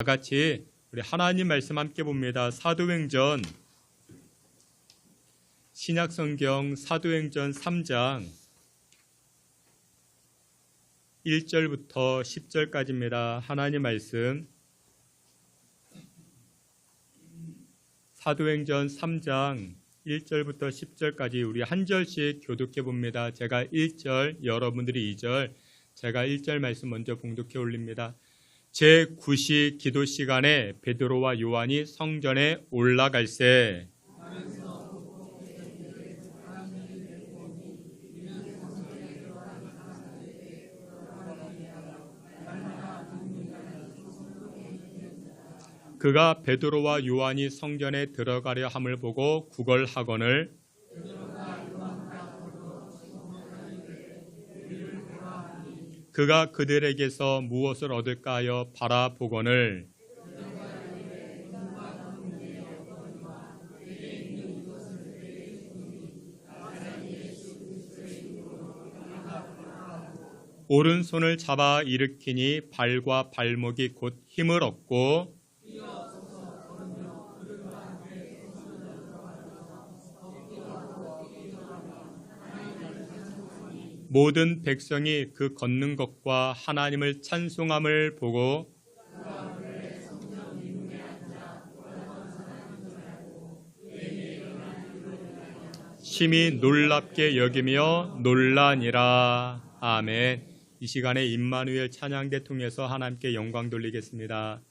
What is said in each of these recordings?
다 같이 우리 하나님 말씀 함께 봅니다. 사도행전 신약성경 사도행전 3장 1절부터 10절까지입니다. 하나님 말씀 사도행전 3장 1절부터 10절까지 우리 한 절씩 교독해 봅니다. 제가 1절, 여러분들이 2절, 제가 1절 말씀 먼저 봉독해 올립니다. 제9시 기도 시간에 베드로와 요한이 성전에 올라갈새 그가 베드로와 요한이 성전에 들어가려 함을 보고 구걸하거늘 그가 그들에게서 무엇을 얻을까 하여 바라보거늘 오른손을 잡아 일으키니 발과 발목이 곧 힘을 얻고 모든 백성이 그 걷는 것과 하나님을 찬송함을 보고 심히 놀랍게 여기며 놀라니라. 아멘. 이 시간에 임마누엘 찬양대 통해서 하나님께 영광 돌리겠습니다.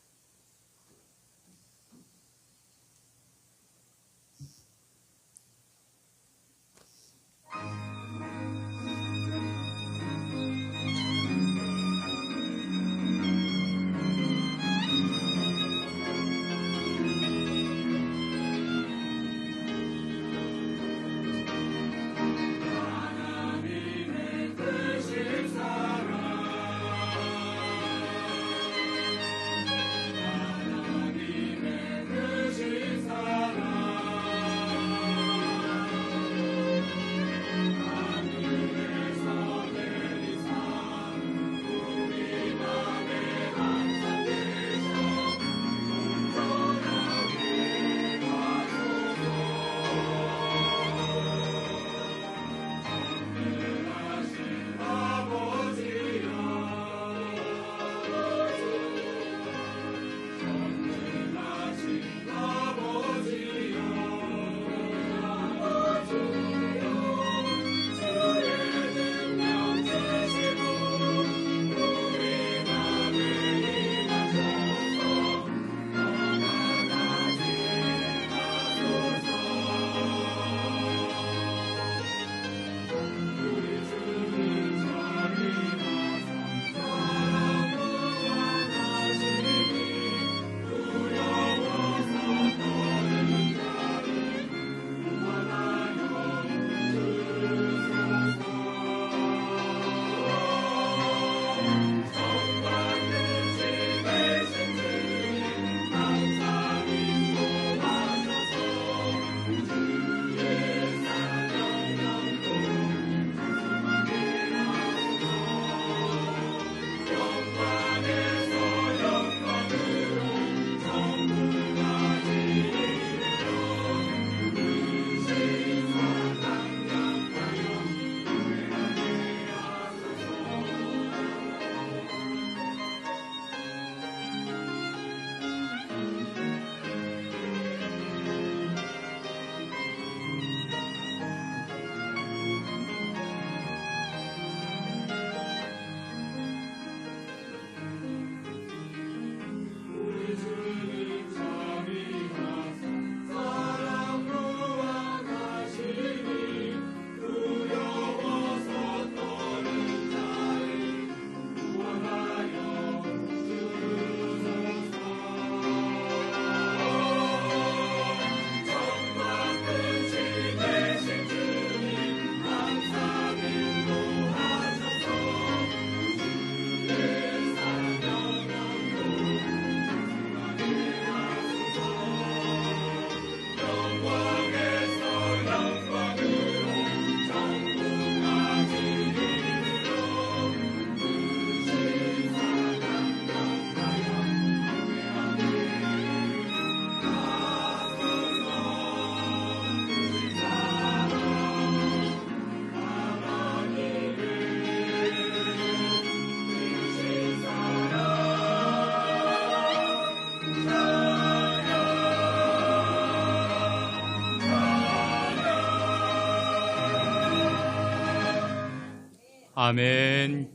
아멘.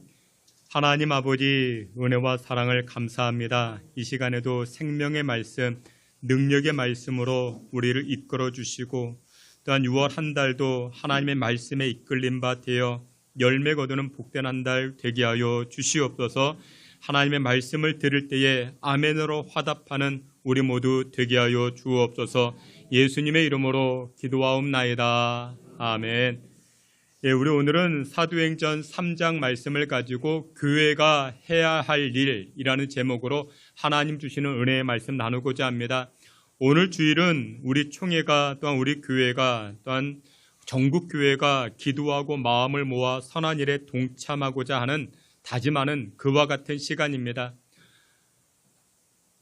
하나님 아버지, 은혜와 사랑을 감사합니다. 이 시간에도 생명의 말씀, 능력의 말씀으로 우리를 이끌어 주시고, 또한 6월 한 달도 하나님의 말씀에 이끌림 바 되어 열매 거두는 복된 한 달 되게 하여 주시옵소서. 하나님의 말씀을 들을 때에 아멘으로 화답하는 우리 모두 되게 하여 주옵소서. 예수님의 이름으로 기도하옵나이다. 아멘. 예, 우리 오늘은 사도행전 3장 말씀을 가지고 교회가 해야 할 일이라는 제목으로 하나님 주시는 은혜의 말씀 나누고자 합니다. 오늘 주일은 우리 총회가 또한 우리 교회가 또한 전국 교회가 기도하고 마음을 모아 선한 일에 동참하고자 하는 다짐하는 그와 같은 시간입니다.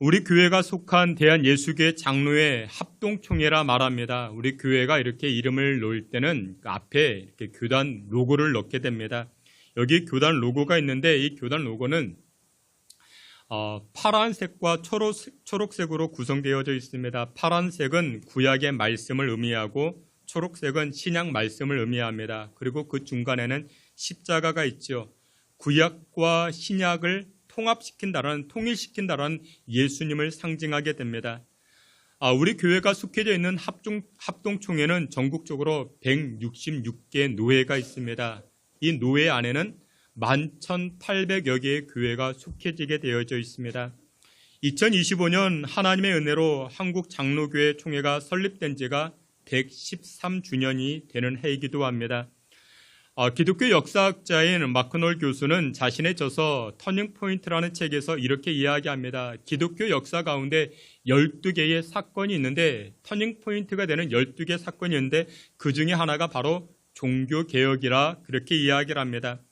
우리 교회가 속한 대한예수교회 장로회 합동총회라 말합니다. 우리 교회가 이렇게 이름을 놓을 때는 그 앞에 이렇게 교단 로고를 넣게 됩니다. 여기 교단 로고가 있는데 이 교단 로고는 파란색과 초록색으로 구성되어져 있습니다. 파란색은 구약의 말씀을 의미하고 초록색은 신약 말씀을 의미합니다. 그리고 그 중간에는 십자가가 있죠. 구약과 신약을 통일시킨다라는 예수님을 상징하게 됩니다. 우리 교회가 속해져 있는 합동총회는 전국적으로 166개 노회가 있습니다. 이 노회 안에는 11,800여 개의 교회가 속해지게 되어져 있습니다. 2025년 하나님의 은혜로 한국장로교회 총회가 설립된 지가 113주년이 되는 해이기도 합니다. 기독교 역사학자인 마크놀 교수는 자신의 저서 터닝포인트라는 책에서 이렇게 이야기합니다. 기독교 역사 가운데 12개의 사건이 있는데 터닝포인트가 되는 12개 사건이 있는데 그 중에 하나가 바로 종교개혁이라 그렇게 이야기를 합니다.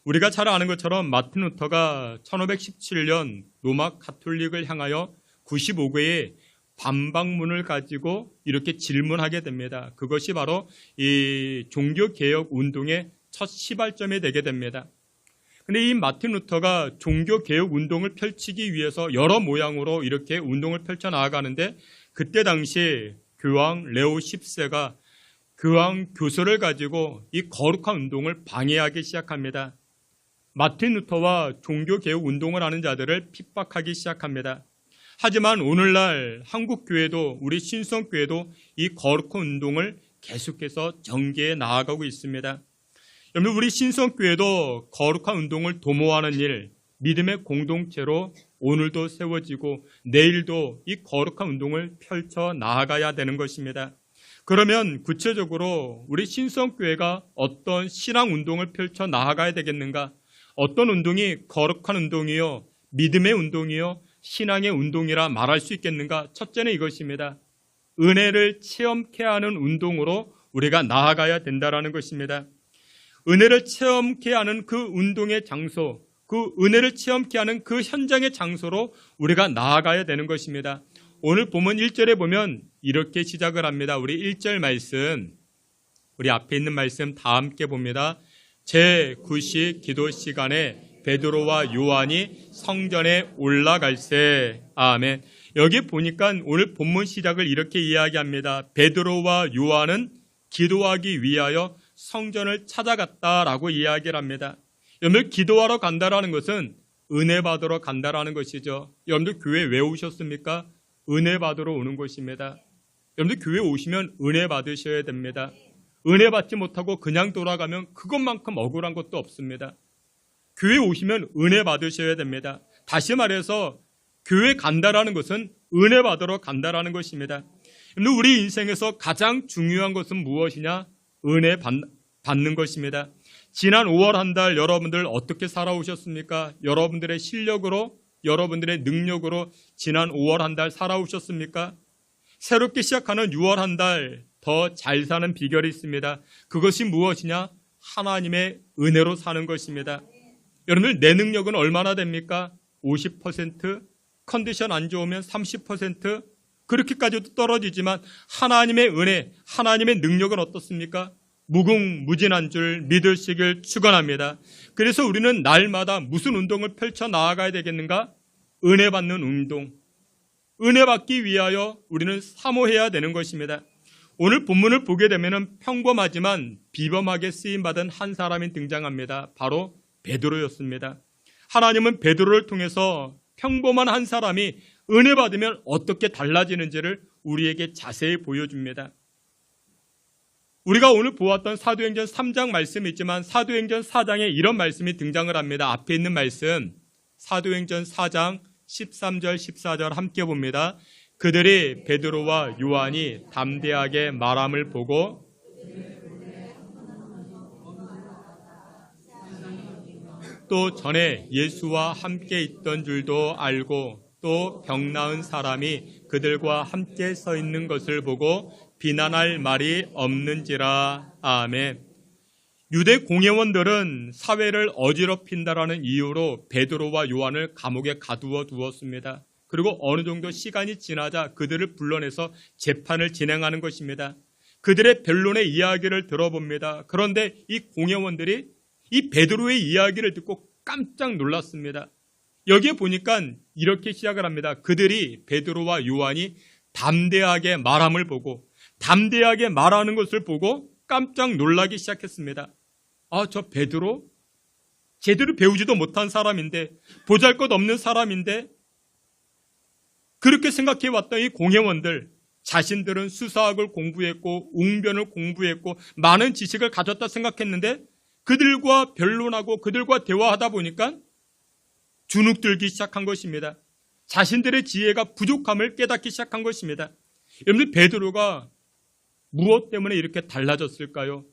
우리가 잘 아는 것처럼 마틴 루터가 1517년 로마 가톨릭을 향하여 95개의 반박문을 가지고 이렇게 질문하게 됩니다. 그것이 바로 이 종교개혁 운동의 첫 시발점이 되게 됩니다. 그런데 이 마틴 루터가 종교개혁 운동을 펼치기 위해서 여러 모양으로 이렇게 운동을 펼쳐 나아가는데 그때 당시 교황 레오 10세가 교황 교서를 가지고 이 거룩한 운동을 방해하기 시작합니다. 마틴 루터와 종교개혁 운동을 하는 자들을 핍박하기 시작합니다. 하지만 오늘날 한국교회도 우리 신성교회도 이 거룩한 운동을 계속해서 전개해 나아가고 있습니다. 여러분, 우리 신성교회도 거룩한 운동을 도모하는 일, 믿음의 공동체로 오늘도 세워지고 내일도 이 거룩한 운동을 펼쳐 나아가야 되는 것입니다. 그러면 구체적으로 우리 신성교회가 어떤 신앙 운동을 펼쳐 나아가야 되겠는가? 어떤 운동이 거룩한 운동이요, 믿음의 운동이요, 신앙의 운동이라 말할 수 있겠는가? 첫째는 이것입니다. 은혜를 체험케 하는 운동으로 우리가 나아가야 된다는 것입니다. 은혜를 체험케 하는 그 운동의 장소, 그 은혜를 체험케 하는 그 현장의 장소로 우리가 나아가야 되는 것입니다. 오늘 본문 1절에 보면 이렇게 시작을 합니다. 우리 1절 말씀, 우리 앞에 있는 말씀 다 함께 봅니다. 제9시 기도 시간에 베드로와 요한이 성전에 올라갈새. 아멘. 여기 보니까 오늘 본문 시작을 이렇게 이야기합니다. 베드로와 요한은 기도하기 위하여 성전을 찾아갔다라고 이야기를 합니다. 여러분들 기도하러 간다라는 것은 은혜 받으러 간다라는 것이죠. 여러분들 교회 왜 오셨습니까? 은혜 받으러 오는 것입니다. 여러분들 교회 오시면 은혜 받으셔야 됩니다. 은혜 받지 못하고 그냥 돌아가면 그것만큼 억울한 것도 없습니다. 교회 오시면 은혜 받으셔야 됩니다. 다시 말해서 교회 간다라는 것은 은혜 받으러 간다라는 것입니다. 우리 인생에서 가장 중요한 것은 무엇이냐? 은혜 받는 것입니다. 지난 5월 한 달 여러분들 어떻게 살아오셨습니까? 여러분들의 실력으로, 여러분들의 능력으로 지난 5월 한 달 살아오셨습니까? 새롭게 시작하는 6월 한 달 더 잘 사는 비결이 있습니다. 그것이 무엇이냐? 하나님의 은혜로 사는 것입니다. 여러분들 내 능력은 얼마나 됩니까? 50%? 컨디션 안 좋으면 30%? 그렇게까지도 떨어지지만 하나님의 은혜, 하나님의 능력은 어떻습니까? 무궁무진한 줄 믿으시길 축원합니다. 그래서 우리는 날마다 무슨 운동을 펼쳐 나아가야 되겠는가? 은혜 받는 운동. 은혜 받기 위하여 우리는 사모해야 되는 것입니다. 오늘 본문을 보게 되면 평범하지만 비범하게 쓰임받은 한 사람이 등장합니다. 바로 베드로였습니다. 하나님은 베드로를 통해서 평범한 한 사람이 은혜 받으면 어떻게 달라지는지를 우리에게 자세히 보여줍니다. 우리가 오늘 보았던 사도행전 3장 말씀이 있지만 사도행전 4장에 이런 말씀이 등장을 합니다. 앞에 있는 말씀 사도행전 4장 13절 14절 함께 봅니다. 그들이 베드로와 요한이 담대하게 말함을 보고 또 전에 예수와 함께 있던 줄도 알고 또 병 나은 사람이 그들과 함께 서 있는 것을 보고 비난할 말이 없는지라. 아멘. 유대 공회원들은 사회를 어지럽힌다라는 이유로 베드로와 요한을 감옥에 가두어 두었습니다. 그리고 어느 정도 시간이 지나자 그들을 불러내서 재판을 진행하는 것입니다. 그들의 변론의 이야기를 들어봅니다. 그런데 이 공회원들이 이 베드로의 이야기를 듣고 깜짝 놀랐습니다. 여기에 보니까 이렇게 시작을 합니다. 그들이 베드로와 요한이 담대하게 말함을 보고 담대하게 말하는 것을 보고 깜짝 놀라기 시작했습니다. 아, 저 베드로? 제대로 배우지도 못한 사람인데 보잘것없는 사람인데 그렇게 생각해왔던 이 공회원들 자신들은 수사학을 공부했고 웅변을 공부했고 많은 지식을 가졌다 생각했는데 그들과 변론하고 그들과 대화하다 보니까 주눅들기 시작한 것입니다. 자신들의 지혜가 부족함을 깨닫기 시작한 것입니다. 여러분들 베드로가 무엇 때문에 이렇게 달라졌을까요?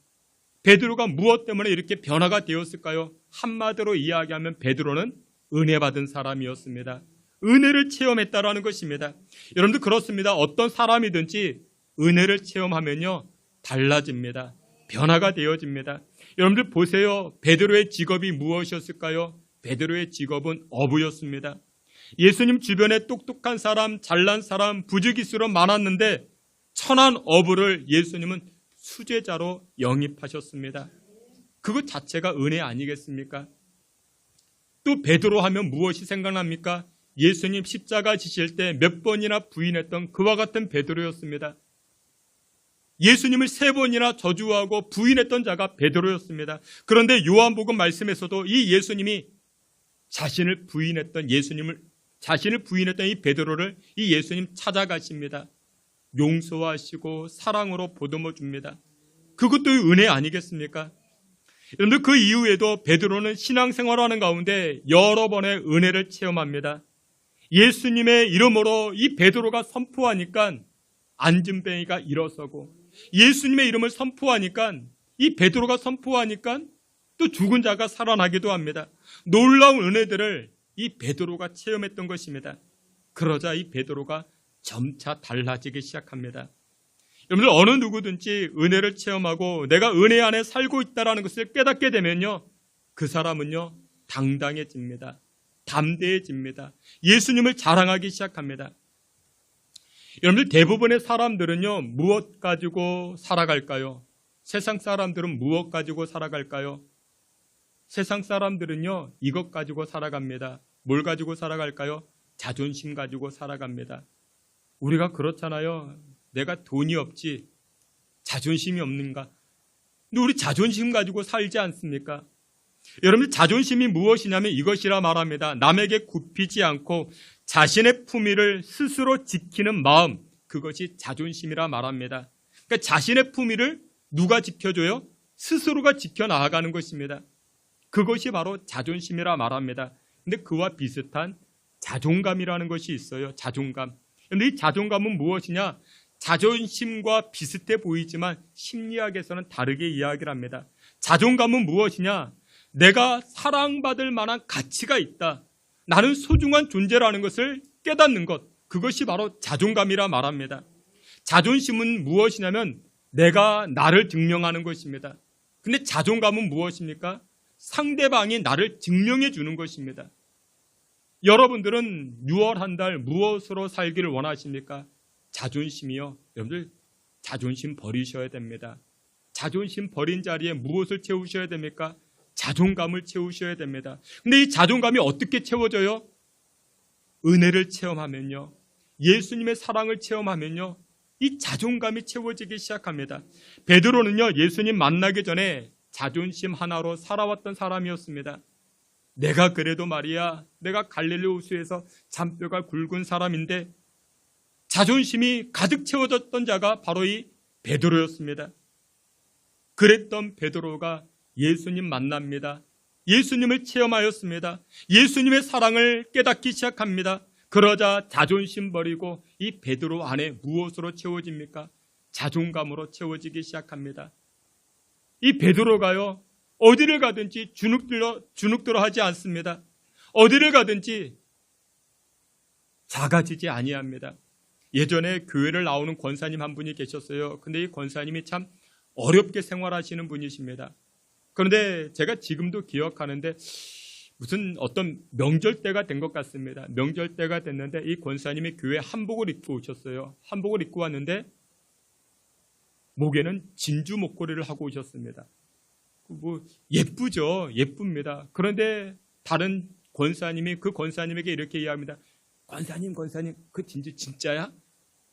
베드로가 무엇 때문에 이렇게 변화가 되었을까요? 한마디로 이야기하면 베드로는 은혜 받은 사람이었습니다. 은혜를 체험했다라는 것입니다. 여러분들 그렇습니다. 어떤 사람이든지 은혜를 체험하면요 달라집니다. 변화가 되어집니다. 여러분들 보세요. 베드로의 직업이 무엇이었을까요? 베드로의 직업은 어부였습니다. 예수님 주변에 똑똑한 사람, 잘난 사람, 부지기수로 많았는데 천한 어부를 예수님은 수제자로 영입하셨습니다. 그것 자체가 은혜 아니겠습니까? 또 베드로 하면 무엇이 생각납니까? 예수님 십자가 지실 때 몇 번이나 부인했던 그와 같은 베드로였습니다. 예수님을 3번이나 저주하고 부인했던 자가 베드로였습니다. 그런데 요한복음 말씀에서도 이 예수님이 자신을 부인했던 이 베드로를 이 예수님 찾아가십니다. 용서하시고 사랑으로 보듬어 줍니다. 그것도 은혜 아니겠습니까? 여러분들 그 이후에도 베드로는 신앙생활하는 가운데 여러 번의 은혜를 체험합니다. 예수님의 이름으로 이 베드로가 선포하니까 안진뱅이가 일어서고 예수님의 이름을 선포하니까 이 베드로가 선포하니까 또 죽은 자가 살아나기도 합니다. 놀라운 은혜들을 이 베드로가 체험했던 것입니다. 그러자 이 베드로가 점차 달라지기 시작합니다. 여러분들 어느 누구든지 은혜를 체험하고 내가 은혜 안에 살고 있다는 것을 깨닫게 되면요 그 사람은요 당당해집니다. 담대해집니다. 예수님을 자랑하기 시작합니다. 여러분들 대부분의 사람들은요 무엇 가지고 살아갈까요? 세상 사람들은 무엇 가지고 살아갈까요? 세상 사람들은요 이것 가지고 살아갑니다. 뭘 가지고 살아갈까요? 자존심 가지고 살아갑니다. 우리가 그렇잖아요. 내가 돈이 없지 자존심이 없는가? 근데 우리 자존심 가지고 살지 않습니까? 여러분 자존심이 무엇이냐면 이것이라 말합니다. 남에게 굽히지 않고 자신의 품위를 스스로 지키는 마음, 그것이 자존심이라 말합니다. 그러니까 자신의 품위를 누가 지켜줘요? 스스로가 지켜나가는 것입니다. 그것이 바로 자존심이라 말합니다. 근데 그와 비슷한 자존감이라는 것이 있어요. 자존감. 그런데 이 자존감은 무엇이냐? 자존심과 비슷해 보이지만 심리학에서는 다르게 이야기를 합니다. 자존감은 무엇이냐? 내가 사랑받을 만한 가치가 있다. 나는 소중한 존재라는 것을 깨닫는 것. 그것이 바로 자존감이라 말합니다. 자존심은 무엇이냐면 내가 나를 증명하는 것입니다. 근데 자존감은 무엇입니까? 상대방이 나를 증명해 주는 것입니다. 여러분들은 6월 한 달 무엇으로 살기를 원하십니까? 자존심이요. 여러분들 자존심 버리셔야 됩니다. 자존심 버린 자리에 무엇을 채우셔야 됩니까? 자존감을 채우셔야 됩니다. 근데 이 자존감이 어떻게 채워져요? 은혜를 체험하면요. 예수님의 사랑을 체험하면요. 이 자존감이 채워지기 시작합니다. 베드로는요, 예수님 만나기 전에 자존심 하나로 살아왔던 사람이었습니다. 내가 그래도 말이야, 내가 갈릴리 호수에서 잔뼈가 굵은 사람인데 자존심이 가득 채워졌던 자가 바로 이 베드로였습니다. 그랬던 베드로가 예수님 만납니다. 예수님을 체험하였습니다. 예수님의 사랑을 깨닫기 시작합니다. 그러자 자존심 버리고 이 베드로 안에 무엇으로 채워집니까? 자존감으로 채워지기 시작합니다. 이 베드로가요, 어디를 가든지 주눅들어 하지 않습니다. 어디를 가든지 작아지지 아니합니다. 예전에 교회를 나오는 권사님 한 분이 계셨어요. 근데 이 권사님이 참 어렵게 생활하시는 분이십니다. 그런데 제가 지금도 기억하는데 무슨 어떤 명절 때가 된 것 같습니다. 명절 때가 됐는데 이 권사님이 교회 한복을 입고 오셨어요. 한복을 입고 왔는데 목에는 진주 목걸이를 하고 오셨습니다. 뭐 예쁘죠. 예쁩니다. 그런데 다른 권사님이 그 권사님에게 이렇게 이야기합니다. 권사님, 그 진주 진짜야?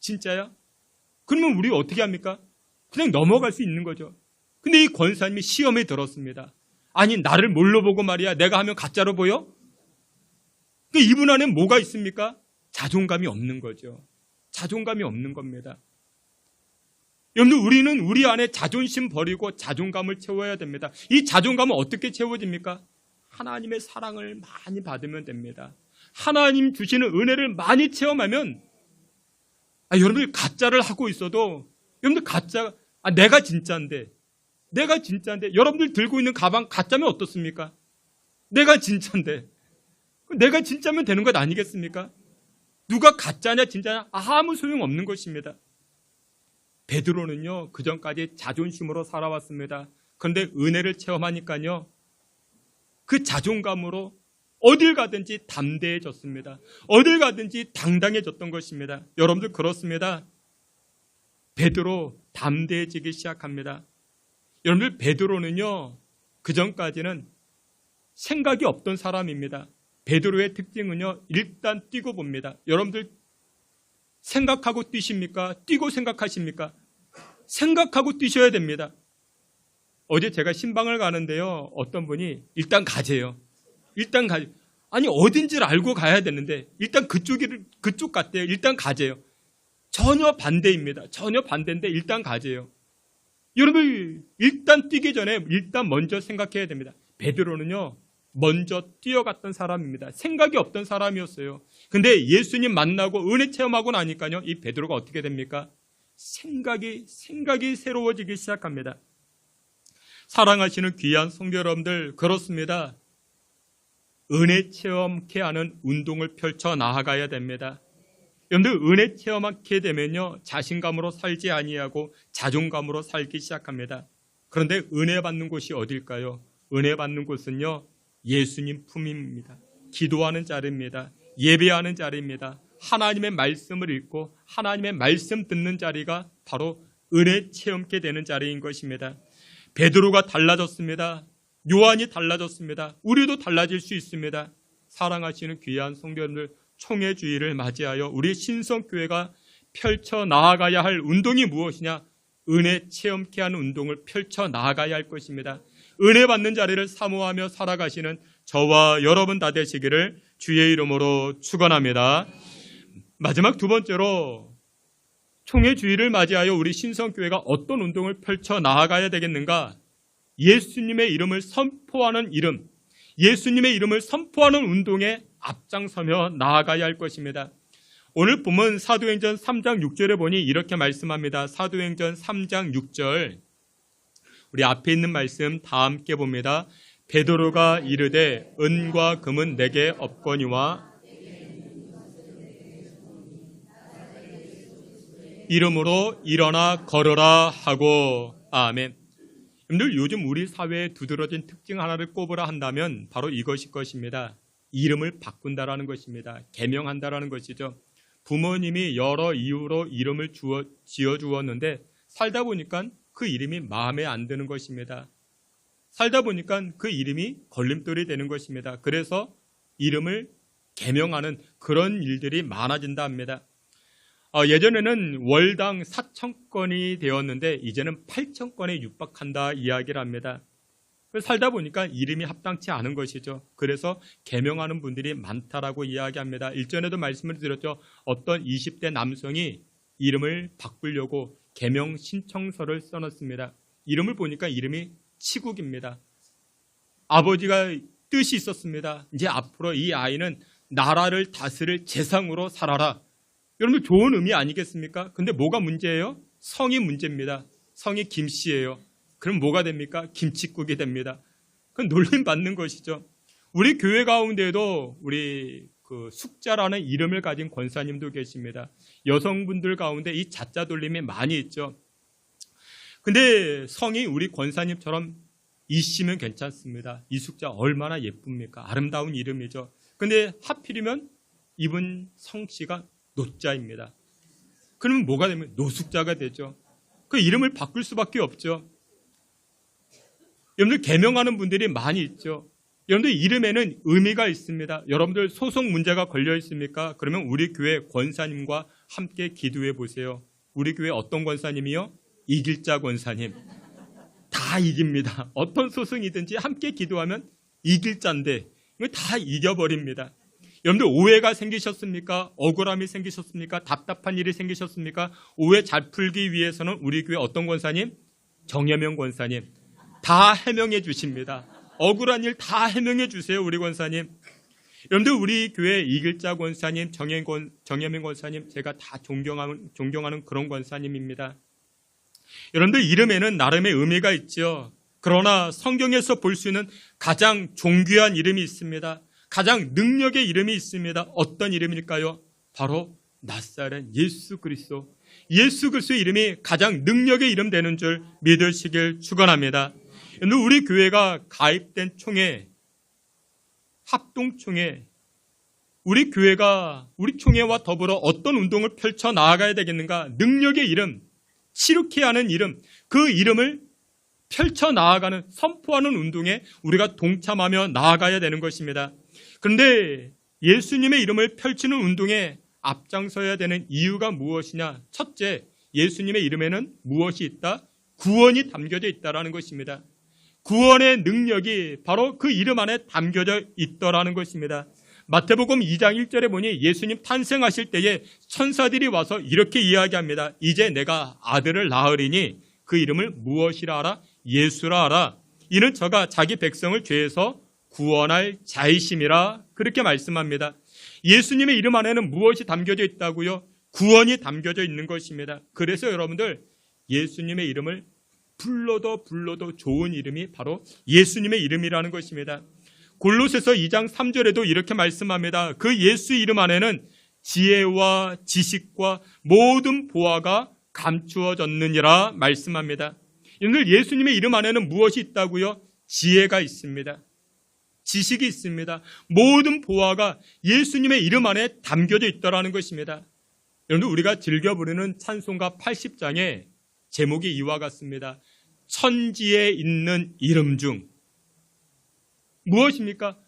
진짜야? 그러면 우리 어떻게 합니까? 그냥 넘어갈 수 있는 거죠. 근데 이 권사님이 시험에 들었습니다. 아니, 나를 뭘로 보고 말이야? 내가 하면 가짜로 보여? 그러니까 이분 안에 뭐가 있습니까? 자존감이 없는 거죠. 자존감이 없는 겁니다. 여러분들, 우리는 우리 안에 자존심 버리고 자존감을 채워야 됩니다. 이 자존감은 어떻게 채워집니까? 하나님의 사랑을 많이 받으면 됩니다. 하나님 주시는 은혜를 많이 체험하면, 여러분들 가짜를 하고 있어도, 여러분들 내가 진짜인데, 여러분들 들고 있는 가방 가짜면 어떻습니까? 내가 진짜인데, 내가 진짜면 되는 것 아니겠습니까? 누가 가짜냐 진짜냐 아무 소용없는 것입니다. 베드로는요, 그전까지 자존심으로 살아왔습니다. 그런데 은혜를 체험하니까요, 그 자존감으로 어딜 가든지 담대해졌습니다. 어딜 가든지 당당해졌던 것입니다. 여러분들 그렇습니다. 베드로 담대해지기 시작합니다. 여러분들 베드로는요, 그전까지는 생각이 없던 사람입니다. 베드로의 특징은요, 일단 뛰고 봅니다. 여러분들 생각하고 뛰십니까? 뛰고 생각하십니까? 생각하고 뛰셔야 됩니다. 어제 제가 신방을 가는데요, 어떤 분이 일단 가재요. 아니, 어딘지를 알고 가야 되는데 일단 그쪽 갔대요. 일단 가재요. 전혀 반대입니다. 전혀 반대인데 일단 가재요. 여러분, 일단 뛰기 전에 일단 먼저 생각해야 됩니다. 베드로는요, 먼저 뛰어갔던 사람입니다. 생각이 없던 사람이었어요. 근데 예수님 만나고 은혜 체험하고 나니까요, 이 베드로가 어떻게 됩니까? 생각이 새로워지기 시작합니다. 사랑하시는 귀한 성도 여러분들, 그렇습니다. 은혜 체험케 하는 운동을 펼쳐 나아가야 됩니다. 여러분들, 은혜 체험하게 되면요, 자신감으로 살지 아니하고 자존감으로 살기 시작합니다. 그런데 은혜 받는 곳이 어딜까요? 은혜 받는 곳은요, 예수님 품입니다. 기도하는 자리입니다. 예배하는 자리입니다. 하나님의 말씀을 읽고 하나님의 말씀 듣는 자리가 바로 은혜 체험케 되는 자리인 것입니다. 베드로가 달라졌습니다. 요한이 달라졌습니다. 우리도 달라질 수 있습니다. 사랑하시는 귀한 성도 여러분들, 총회 주일을 맞이하여 우리 신성교회가 펼쳐 나아가야 할 운동이 무엇이냐? 은혜 체험케 하는 운동을 펼쳐 나아가야 할 것입니다. 은혜 받는 자리를 사모하며 살아가시는 저와 여러분 다 되시기를 주의 이름으로 축원합니다. 마지막 두 번째로, 총회 주일을 맞이하여 우리 신성교회가 어떤 운동을 펼쳐 나아가야 되겠는가? 예수님의 이름을 선포하는 예수님의 이름을 선포하는 운동에 앞장서며 나아가야 할 것입니다. 오늘 본문 사도행전 3장 6절에 보니 이렇게 말씀합니다. 사도행전 3장 6절, 우리 앞에 있는 말씀 다 함께 봅니다. 베드로가 이르되 은과 금은 내게 없거니와 이름으로 일어나 걸어라 하고. 아멘. 여러분들, 요즘 우리 사회에 두드러진 특징 하나를 꼽으라 한다면 바로 이것일 것입니다. 이름을 바꾼다라는 것입니다. 개명한다라는 것이죠. 부모님이 여러 이유로 이름을 지어주었는데 살다 보니까 그 이름이 마음에 안 드는 것입니다. 살다 보니까 그 이름이 걸림돌이 되는 것입니다. 그래서 이름을 개명하는 그런 일들이 많아진다 합니다. 예전에는 월당 4,000건이 되었는데 이제는 8,000건에 육박한다 이야기를 합니다. 살다 보니까 이름이 합당치 않은 것이죠. 그래서 개명하는 분들이 많다라고 이야기합니다. 일전에도 말씀을 드렸죠. 어떤 20대 남성이 이름을 바꾸려고 개명 신청서를 써놨습니다. 이름을 보니까 이름이 치국입니다. 아버지가 뜻이 있었습니다. 이제 앞으로 이 아이는 나라를 다스릴 재상으로 살아라. 여러분 좋은 의미 아니겠습니까? 근데 뭐가 문제예요? 성이 문제입니다. 성이 김씨예요. 그럼 뭐가 됩니까? 김치국이 됩니다. 그건 놀림 받는 것이죠. 우리 교회 가운데도 우리 숙자라는 이름을 가진 권사님도 계십니다. 여성분들 가운데 이 자자 돌림이 많이 있죠. 근데 성이 우리 권사님처럼 이씨면 괜찮습니다. 이숙자 얼마나 예쁩니까? 아름다운 이름이죠. 근데 하필이면 이분 성씨가 노자입니다. 그러면 뭐가 되면 노숙자가 되죠. 그 이름을 바꿀 수밖에 없죠. 여러분들 개명하는 분들이 많이 있죠. 여러분들 이름에는 의미가 있습니다. 여러분들 소송 문제가 걸려 있습니까? 그러면 우리 교회 권사님과 함께 기도해 보세요. 우리 교회 어떤 권사님이요? 이길자 권사님. 다 이깁니다. 어떤 소송이든지 함께 기도하면 이길 자인데 다 이겨버립니다. 여러분들 오해가 생기셨습니까? 억울함이 생기셨습니까? 답답한 일이 생기셨습니까? 오해 잘 풀기 위해서는 우리 교회 어떤 권사님? 정여명 권사님. 다 해명해 주십니다. 억울한 일 다 해명해 주세요. 우리 권사님. 여러분들 우리 교회 이길자 권사님, 정여명 권사님 제가 다 존경하는 그런 권사님입니다. 여러분들 이름에는 나름의 의미가 있죠. 그러나 성경에서 볼 수 있는 가장 존귀한 이름이 있습니다. 가장 능력의 이름이 있습니다. 어떤 이름일까요? 바로 나사렛 예수 그리스도. 예수 그리스도의 이름이 가장 능력의 이름 되는 줄 믿으시길 축원합니다. 우리 교회가 가입된 총회, 합동총회, 우리 교회가 우리 총회와 더불어 어떤 운동을 펼쳐 나아가야 되겠는가? 능력의 이름, 치루케 하는 이름, 그 이름을 펼쳐 나아가는, 선포하는 운동에 우리가 동참하며 나아가야 되는 것입니다. 그런데 예수님의 이름을 펼치는 운동에 앞장서야 되는 이유가 무엇이냐? 첫째, 예수님의 이름에는 무엇이 있다? 구원이 담겨져 있다라는 것입니다. 구원의 능력이 바로 그 이름 안에 담겨져 있더라는 것입니다. 마태복음 2장 1절에 보니 예수님 탄생하실 때에 천사들이 와서 이렇게 이야기합니다. 이제 내가 아들을 낳으리니 그 이름을 무엇이라 하라? 예수라 하라. 이는 저가 자기 백성을 죄에서 구원할 자이심이라 그렇게 말씀합니다. 예수님의 이름 안에는 무엇이 담겨져 있다고요? 구원이 담겨져 있는 것입니다. 그래서 여러분들 예수님의 이름을 불러도 좋은 이름이 바로 예수님의 이름이라는 것입니다. 골로새서 2장 3절에도 이렇게 말씀합니다. 그 예수 이름 안에는 지혜와 지식과 모든 보화가 감추어졌느니라 말씀합니다. 오늘 예수님의 이름 안에는 무엇이 있다고요? 지혜가 있습니다. 지식이 있습니다. 모든 보화가 예수님의 이름 안에 담겨져 있다라는 것입니다. 여러분 우리가 즐겨 부르는 찬송가 80장에 제목이 이와 같습니다. 천지에 있는 이름 중 무엇입니까?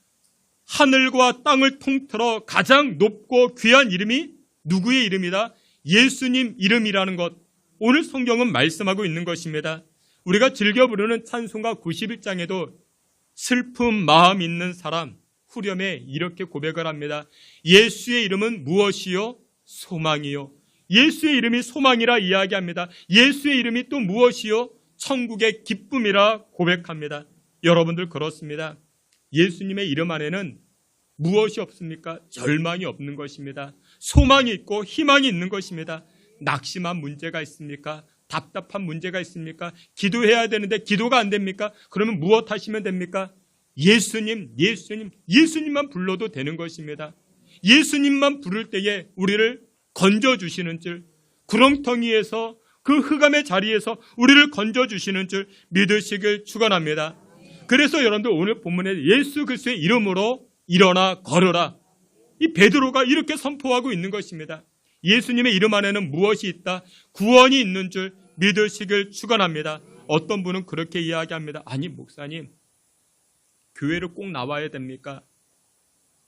하늘과 땅을 통틀어 가장 높고 귀한 이름이 누구의 이름이다? 예수님 이름이라는 것. 오늘 성경은 말씀하고 있는 것입니다. 우리가 즐겨 부르는 찬송가 91장에도 슬픈 마음 있는 사람 후렴에 이렇게 고백을 합니다. 예수의 이름은 무엇이요? 소망이요. 예수의 이름이 소망이라 이야기합니다. 예수의 이름이 또 무엇이요? 천국의 기쁨이라 고백합니다. 여러분들 그렇습니다. 예수님의 이름 안에는 무엇이 없습니까? 절망이 없는 것입니다. 소망이 있고 희망이 있는 것입니다. 낙심한 문제가 있습니까? 답답한 문제가 있습니까? 기도해야 되는데 기도가 안 됩니까? 그러면 무엇 하시면 됩니까? 예수님만 불러도 되는 것입니다. 예수님만 부를 때에 우리를 건져주시는 줄, 구렁텅이에서 그 흑암의 자리에서 우리를 건져주시는 줄 믿으시길 축원합니다. 그래서 여러분들 오늘 본문에 예수 그리스도의 이름으로 일어나 걸으라. 이 베드로가 이렇게 선포하고 있는 것입니다. 예수님의 이름 안에는 무엇이 있다? 구원이 있는 줄 믿으시길 축원합니다. 어떤 분은 그렇게 이야기합니다. 아니 목사님, 교회를 꼭 나와야 됩니까?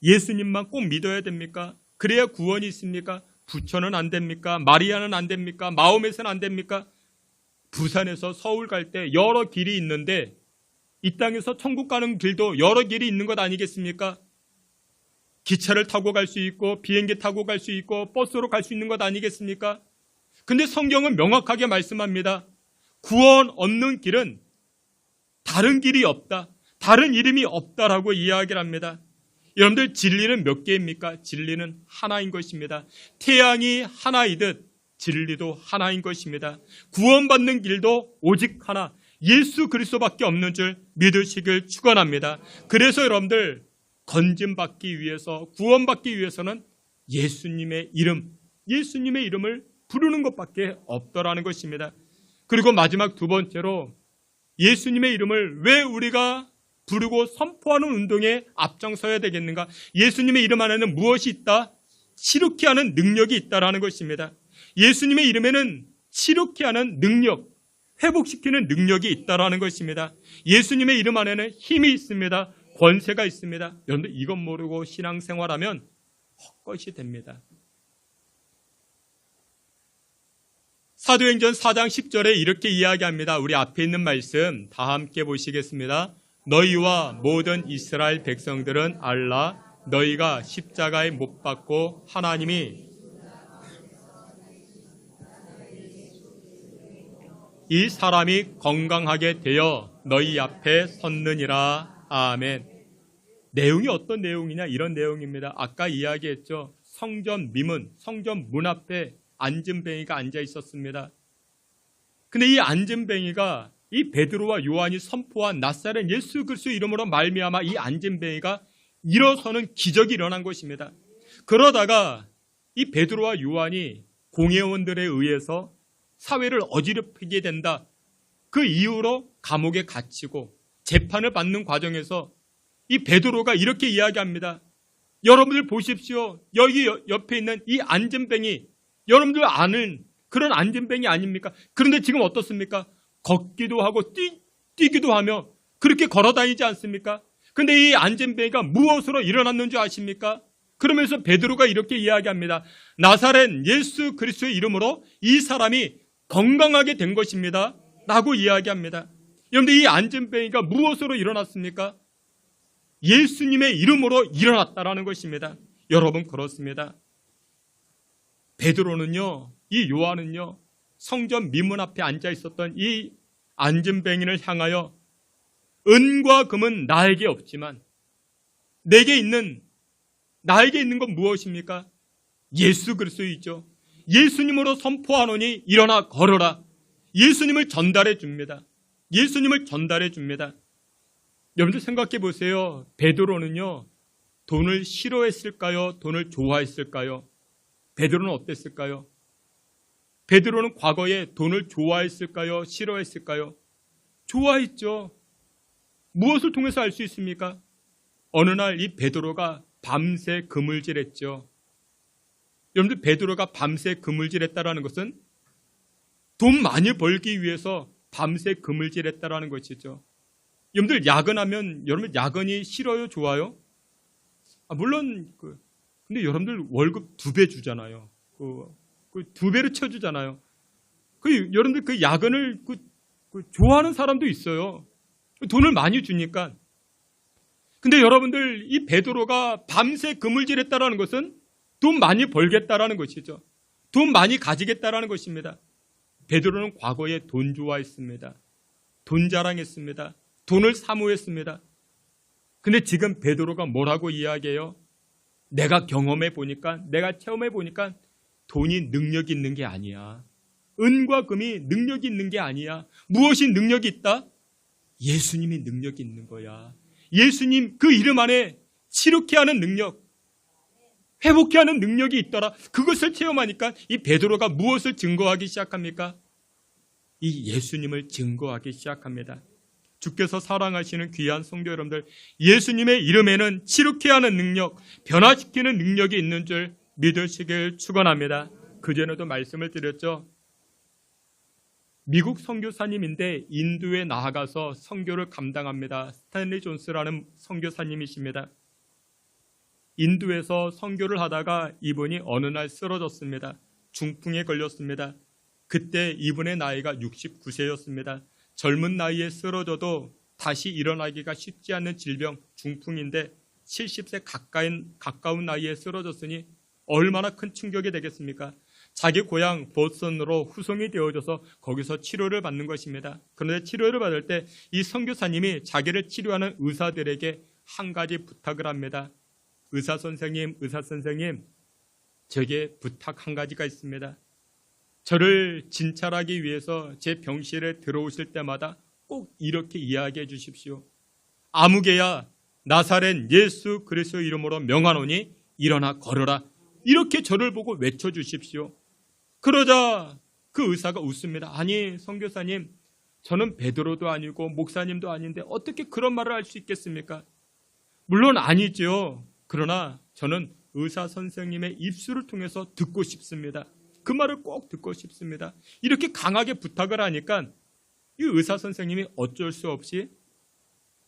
예수님만 꼭 믿어야 됩니까? 그래야 구원이 있습니까? 부천은 안 됩니까? 마리아는 안 됩니까? 마호met은 안 됩니까? 부산에서 서울 갈 때 여러 길이 있는데 이 땅에서 천국 가는 길도 여러 길이 있는 것 아니겠습니까? 기차를 타고 갈 수 있고 비행기 타고 갈 수 있고 버스로 갈 수 있는 것 아니겠습니까? 근데 성경은 명확하게 말씀합니다. 구원 얻는 길은 다른 길이 없다. 다른 이름이 없다라고 이야기를 합니다. 여러분들 진리는 몇 개입니까? 진리는 하나인 것입니다. 태양이 하나이듯 진리도 하나인 것입니다. 구원받는 길도 오직 하나, 예수 그리스도밖에 없는 줄 믿으시길 축원합니다. 그래서 여러분들 건짐받기 위해서, 구원받기 위해서는 예수님의 이름을 부르는 것밖에 없더라는 것입니다. 그리고 마지막 두 번째로 예수님의 이름을 왜 우리가 부르고 선포하는 운동에 앞장서야 되겠는가? 예수님의 이름 안에는 무엇이 있다? 치료케 하는 능력이 있다라는 것입니다. 예수님의 이름에는 치료케 하는 능력, 회복시키는 능력이 있다라는 것입니다. 예수님의 이름 안에는 힘이 있습니다. 권세가 있습니다. 여러분들 이것 모르고 신앙생활하면 헛것이 됩니다. 사도행전 4장 10절에 이렇게 이야기합니다. 우리 앞에 있는 말씀 다 함께 보시겠습니다. 너희와 모든 이스라엘 백성들은 알라, 너희가 십자가에 못 박고 하나님이 이 사람이 건강하게 되어 너희 앞에 섰느니라. 아멘. 내용이 어떤 내용이냐? 이런 내용입니다. 아까 이야기했죠. 성전 문 앞에 안진뱅이가 앉아 있었습니다. 근데 이 안진뱅이가 이 베드로와 요한이 선포한 나사렛 예수 그리스도 이름으로 말미암아 이 안진뱅이가 일어서는 기적이 일어난 것입니다. 그러다가 이 베드로와 요한이 공회원들에 의해서 사회를 어지럽히게 된다. 그 이후로 감옥에 갇히고 재판을 받는 과정에서 이 베드로가 이렇게 이야기합니다. 여러분들 보십시오. 여기 옆에 있는 이 안진뱅이, 여러분들 아는 그런 안진뱅이 아닙니까? 그런데 지금 어떻습니까? 걷기도 하고 뛰기도 하며 그렇게 걸어다니지 않습니까? 근데 이 안진뱅이가 무엇으로 일어났는 줄 아십니까? 그러면서 베드로가 이렇게 이야기합니다. 나사렛 예수 그리스도의 이름으로 이 사람이 건강하게 된 것입니다. 라고 이야기합니다. 그런데 이 안진뱅이가 무엇으로 일어났습니까? 예수님의 이름으로 일어났다라는 것입니다. 여러분 그렇습니다. 베드로는요, 이 요한은요, 성전 미문 앞에 앉아 있었던 이 안진뱅이를 향하여 은과 금은 나에게 없지만 나에게 있는 건 무엇입니까? 예수 그리스도이죠. 예수님으로 선포하노니 일어나 걸어라. 예수님을 전달해 줍니다. 예수님을 전달해 줍니다. 여러분들 생각해 보세요. 베드로는요, 돈을 싫어했을까요? 돈을 좋아했을까요? 베드로는 어땠을까요? 베드로는 과거에 돈을 좋아했을까요? 싫어했을까요? 좋아했죠. 무엇을 통해서 알 수 있습니까? 어느 날 이 베드로가 밤새 그물질했죠. 여러분들 베드로가 밤새 그물질했다라는 것은 돈 많이 벌기 위해서 밤새 그물질했다라는 것이죠. 여러분들 야근하면 여러분 야근이 싫어요? 좋아요? 물론 근데 여러분들 월급 2배 주잖아요. 그 2배로 쳐주잖아요. 여러분들 그 야근을 좋아하는 사람도 있어요. 돈을 많이 주니까. 근데 여러분들 이 베드로가 밤새 그물질했다라는 것은 돈 많이 벌겠다라는 것이죠. 돈 많이 가지겠다라는 것입니다. 베드로는 과거에 돈 좋아했습니다. 돈 자랑했습니다. 돈을 사모했습니다. 근데 지금 베드로가 뭐라고 이야기해요? 내가 경험해 보니까, 내가 체험해 보니까 돈이 능력이 있는 게 아니야. 은과 금이 능력이 있는 게 아니야. 무엇이 능력이 있다? 예수님이 능력이 있는 거야. 예수님 그 이름 안에 치료케 하는 능력, 회복케 하는 능력이 있더라. 그것을 체험하니까 이 베드로가 무엇을 증거하기 시작합니까? 이 예수님을 증거하기 시작합니다. 주께서 사랑하시는 귀한 성도 여러분들, 예수님의 이름에는 치료케 하는 능력, 변화시키는 능력이 있는 줄 믿으시길 축원합니다. 그전에도 말씀을 드렸죠. 미국 선교사님인데 인도에 나아가서 선교를 감당합니다. 스탠리 존스라는 선교사님이십니다. 인도에서 선교를 하다가 이분이 어느 날 쓰러졌습니다. 중풍에 걸렸습니다. 그때 이분의 나이가 69세였습니다. 젊은 나이에 쓰러져도 다시 일어나기가 쉽지 않은 질병, 중풍인데 70세 가까운 나이에 쓰러졌으니 얼마나 큰 충격이 되겠습니까? 자기 고향 보스턴으로 후송이 되어져서 거기서 치료를 받는 것입니다. 그런데 치료를 받을 때 이 선교사님이 자기를 치료하는 의사들에게 한 가지 부탁을 합니다. 의사 선생님, 제게 부탁 한 가지가 있습니다. 저를 진찰하기 위해서 제 병실에 들어오실 때마다 꼭 이렇게 이야기해 주십시오. 아무개야 나사렛 예수 그리스도 이름으로 명하노니 일어나 걸어라. 이렇게 저를 보고 외쳐주십시오. 그러자 그 의사가 웃습니다. 아니 선교사님, 저는 베드로도 아니고 목사님도 아닌데 어떻게 그런 말을 할 수 있겠습니까? 물론 아니죠. 그러나 저는 의사 선생님의 입술을 통해서 듣고 싶습니다. 그 말을 꼭 듣고 싶습니다. 이렇게 강하게 부탁을 하니까 이 의사 선생님이 어쩔 수 없이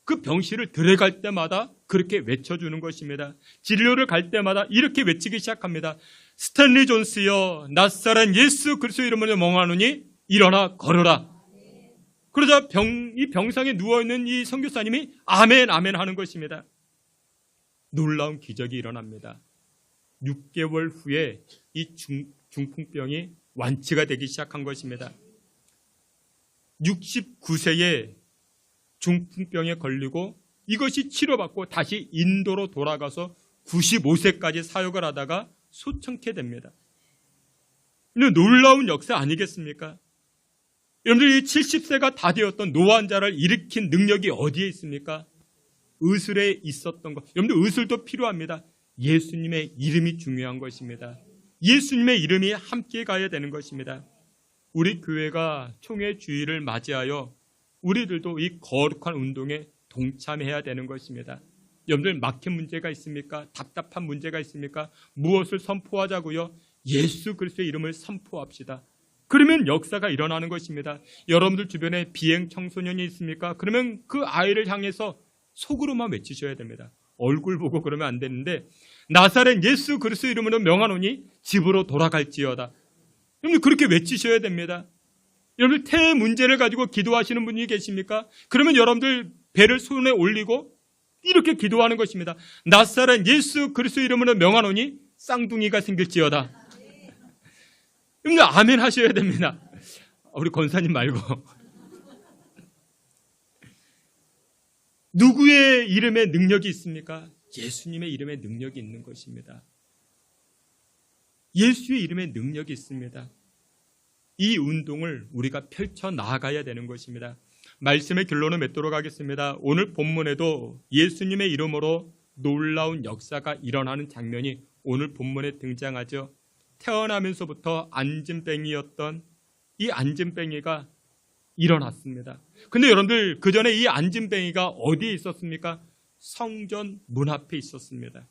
그 병실을 들어갈 때마다 그렇게 외쳐주는 것입니다. 진료를 갈 때마다 이렇게 외치기 시작합니다. 스탠리 존스여, 나사렛 예수 그리스도 이름으로 명하노니 일어나 걸어라. 그러자 이 병상에 누워있는 이 선교사님이 아멘 아멘 하는 것입니다. 놀라운 기적이 일어납니다. 6개월 후에 이 중풍병이 완치가 되기 시작한 것입니다. 69세에 중풍병에 걸리고 이것이 치료받고 다시 인도로 돌아가서 95세까지 사역을 하다가 소천케 됩니다. 이는 놀라운 역사 아니겠습니까? 여러분들 이 70세가 다 되었던 노환자를 일으킨 능력이 어디에 있습니까? 의술에 있었던 것. 여러분들 의술도 필요합니다. 예수님의 이름이 중요한 것입니다. 예수님의 이름이 함께 가야 되는 것입니다. 우리 교회가 총회 주일을 맞이하여 우리들도 이 거룩한 운동에 동참해야 되는 것입니다. 여러분들 막힌 문제가 있습니까? 답답한 문제가 있습니까? 무엇을 선포하자고요? 예수 그리스도의 이름을 선포합시다. 그러면 역사가 일어나는 것입니다. 여러분들 주변에 비행 청소년이 있습니까? 그러면 그 아이를 향해서 속으로만 외치셔야 됩니다. 얼굴 보고 그러면 안 되는데 나사렛 예수 그리스도 이름으로 명하노니 집으로 돌아갈지어다. 여러분들 그렇게 외치셔야 됩니다. 여러분들 태 문제를 가지고 기도하시는 분이 계십니까? 그러면 여러분들 배를 손에 올리고 이렇게 기도하는 것입니다. 나사렛 예수 그리스도 이름으로 명하노니 쌍둥이가 생길지어다. 여러분들 아멘 하셔야 됩니다. 우리 권사님 말고. 누구의 이름에 능력이 있습니까? 예수님의 이름에 능력이 있는 것입니다. 예수의 이름에 능력이 있습니다. 이 운동을 우리가 펼쳐 나가야 되는 것입니다. 말씀의 결론을 맺도록 하겠습니다. 오늘 본문에도 예수님의 이름으로 놀라운 역사가 일어나는 장면이 오늘 본문에 등장하죠. 태어나면서부터 안진뱅이였던 이 안진뱅이가 일어났습니다. 근데 여러분들 그 전에 이 안진뱅이가 어디에 있었습니까? 성전 문 앞에 있었습니다.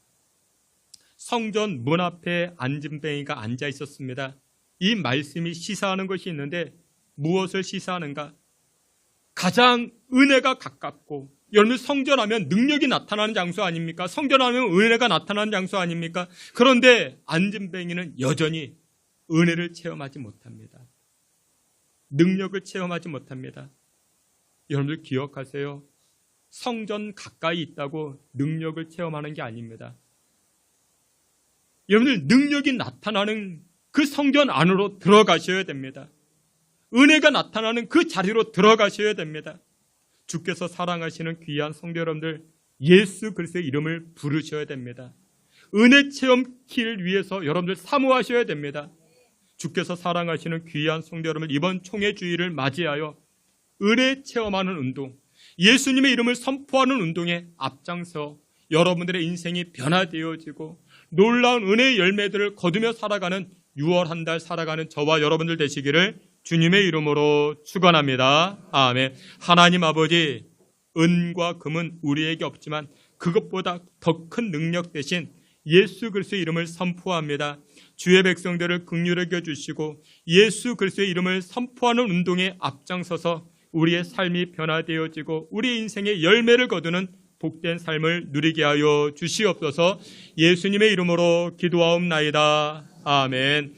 성전 문 앞에 안진뱅이가 앉아 있었습니다. 이 말씀이 시사하는 것이 있는데 무엇을 시사하는가? 가장 은혜가 가깝고, 여러분 성전하면 능력이 나타나는 장소 아닙니까? 성전하면 은혜가 나타나는 장소 아닙니까? 그런데 안진뱅이는 여전히 은혜를 체험하지 못합니다. 능력을 체험하지 못합니다. 여러분들 기억하세요. 성전 가까이 있다고 능력을 체험하는 게 아닙니다. 여러분들 능력이 나타나는 그 성전 안으로 들어가셔야 됩니다. 은혜가 나타나는 그 자리로 들어가셔야 됩니다. 주께서 사랑하시는 귀한 성도 여러분들, 예수 그리스도의 이름을 부르셔야 됩니다. 은혜 체험키를 위해서 여러분들 사모하셔야 됩니다. 주께서 사랑하시는 귀한 성도 여러분들, 이번 총회 주일을 맞이하여 은혜 체험하는 운동, 예수님의 이름을 선포하는 운동에 앞장서 여러분들의 인생이 변화되어지고 놀라운 은혜의 열매들을 거두며 살아가는 6월 한 달 살아가는 저와 여러분들 되시기를 주님의 이름으로 축원합니다. 아멘. 하나님 아버지, 은과 금은 우리에게 없지만 그것보다 더 큰 능력 대신 예수 그리스도의 이름을 선포합니다. 주의 백성들을 긍휼히 여겨주시고 예수 그리스도의 이름을 선포하는 운동에 앞장서서 우리의 삶이 변화되어지고 우리 인생의 열매를 거두는 복된 삶을 누리게 하여 주시옵소서. 예수님의 이름으로 기도하옵나이다. 아멘.